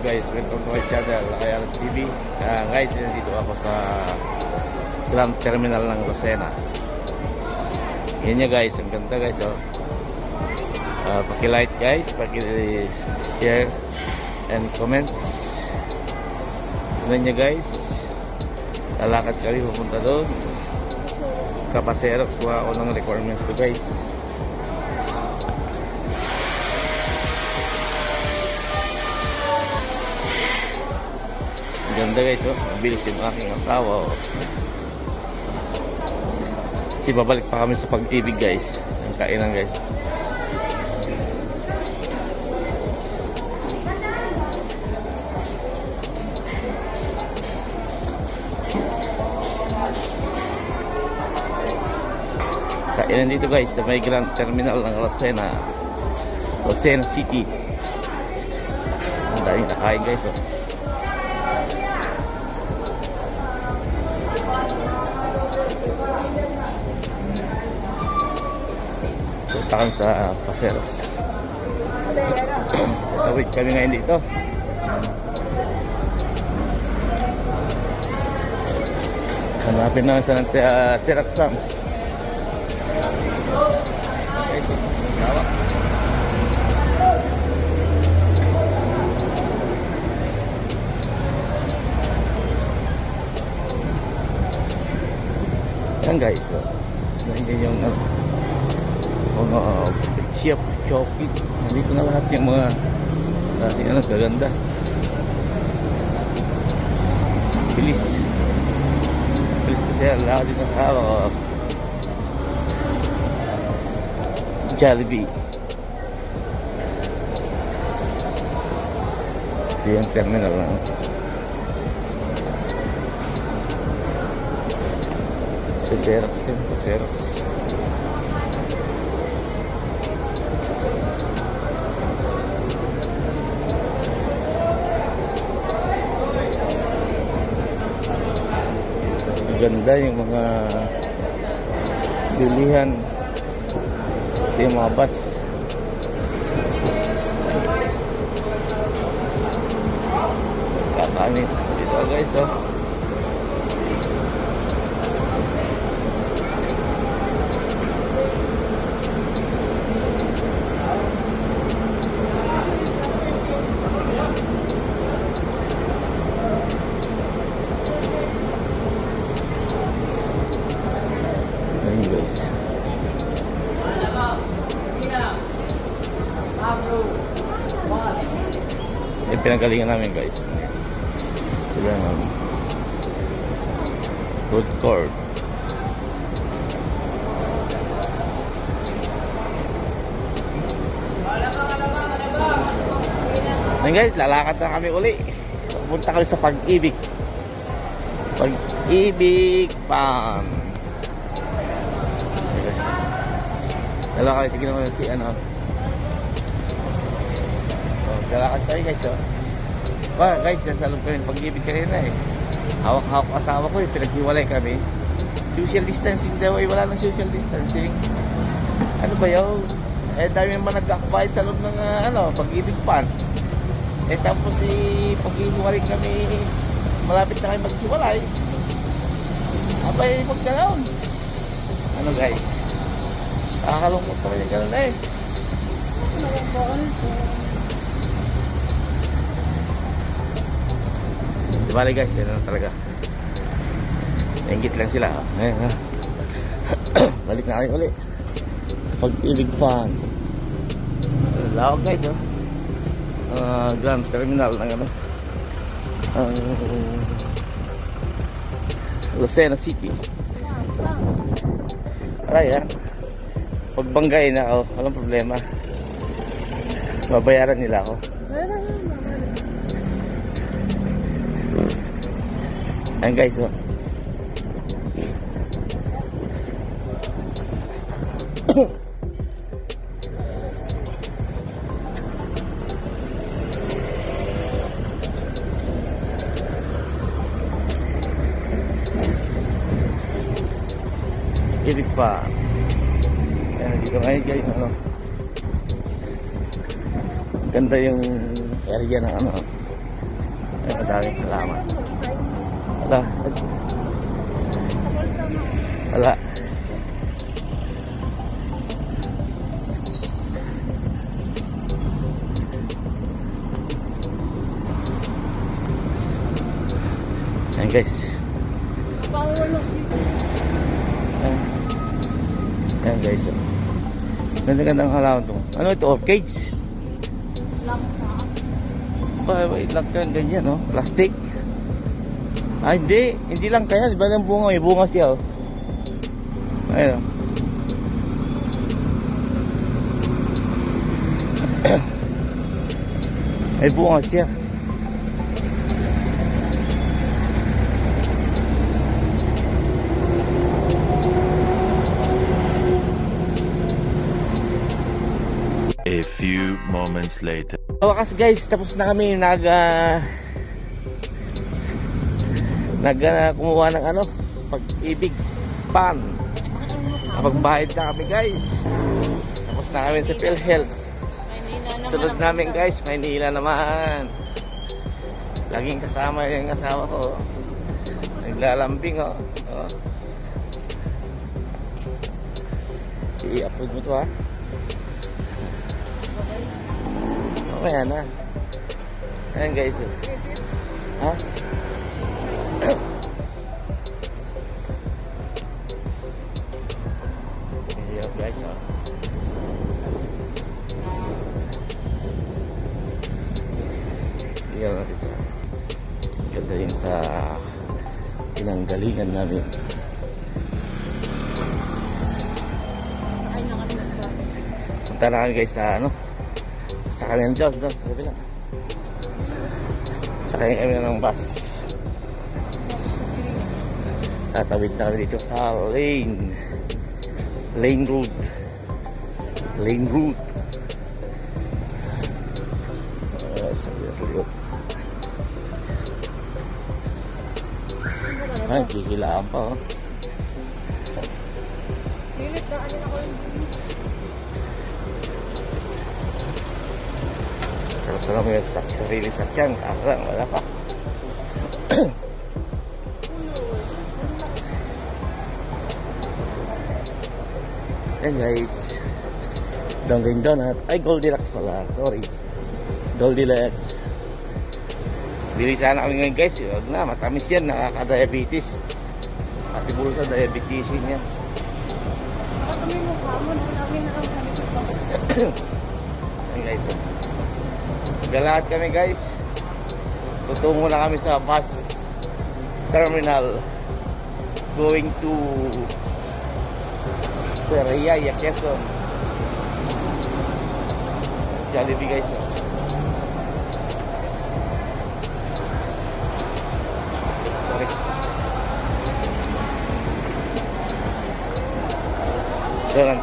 guys, welcome to my channel, Ayala TV. Guys, dito ako sa Grand Terminal ng Lucena. Yan niya guys, ang ganda guys, oh. Paki-like guys, paki-share and comments. Yan niya guys, lalakad kami pupunta doon. Kapaserox, kuha ako ng requirements ko guys. Ganda guys, oh. Mabilis yung aking asawa, oh. Kasi babalik pa kami sa Pag-ibig guys. Ang kainan guys. Kainan dito guys sa may Grand Terminal ng Lucena, Lucena City. Ang daming nakain guys, oh. Puntakan sa Paseros. Tawid kami ngayon dito. Hanapin naman sa Siraksam. Yan guys, yan yung chef, chocolate. Nandito na lahat yung mga dating gaganda. Bilis kasi lahat dito sa Jollibee. Ito yung terminal na sa Xerox din, Xerox. Ganda yung mga bilihan. Ito yung mga bus. Kakanin dito guys, oh. Guys, yung pinagalingan namin guys, sila ng food court. Then guys, lalakad na kami uli. Pupunta kami sa Pag-ibig. Pag-ibig Pan. Dala kayo, sige naman si ano. Dalakad tayo guys, oh. Guys, nasa loob kami Pag-ibig kanina eh. Hawak-hawak asawa ko eh, pinaghiwalay kami. Social distancing daw eh, wala nang social distancing. Ano ba yun? Eh, dami naman nag-akbayad sa loob ng Pag-ibig Pan. Eh, tapos paghiwalay kami, malapit na kayo maghiwalay. Abay, magkanoon. Ano guys? Nakakalungkot pa rin yung gano'n eh. Dibali guys, yan na talaga. Nainggit lang sila. Balik na kayo ulit. Pag-ibig Pan. Lawag guys, oh. Grand Terminal ng Lucena City. Aray pagbanggain na ako, walang problema. Babayaran nila ako. Ayan guys, oh. Ibig pa. Ayan, dito ngayon guys, ganda yung area ng Ay, madaming halaman. Wala. Wala. Ayan guys. Ayan guys. Ganda-gandang halaman to. Ano ito? Orchids? Wait lang yan, ganyan, no? Plastic. Ah, hindi. Hindi lang kaya. Diba lang bunga? May bunga siya, oh. Ayun, oh. May bunga siya. A few moments later. Wakas guys, tapos na kami kumuha ng ano, Pag-ibig pan. Napagbayad na kami guys. Tapos na kami sa PhilHealth. Sunod namin guys, Maynila naman. Laging kasama yung asawa ko. Naglalambing, oh. Oh. I-upload mo to, ha. Okay na. Ayan guys, oh. Ha? Ayan guys, oh. Ayan natin sa ganda yun sa pinanggalingan namin. Punta na kami guys sa ano, sa kami ng Diyos doon sa kabila. Sakay kami ng bus. Tatawid na kami dito sa Lane Road. Sa likod. Ay, gigilaan pa, oh. Sarap-sarap yung sarili sa tiyan. Karang, wala pa. Ayan guys, Dunkin' Donut. Ay, Goldilocks pala, sorry. Goldilocks. Bili sana kami ngayon guys. Huwag na, matamis yan, nakaka-diabetes. Pati bulo sa diabetes yan. Kami mukha mo, namin na lang sa likod pa. Ayan guys, galahat kami guys. Tutungo na kami sa bus terminal going to Seraya, Quezon. Jollibee guys, oh. Sorry.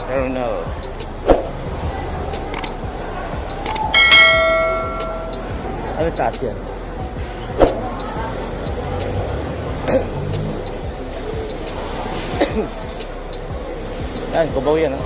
Terminal. Ano sa Asia? Ayan, Cubao yan, ha?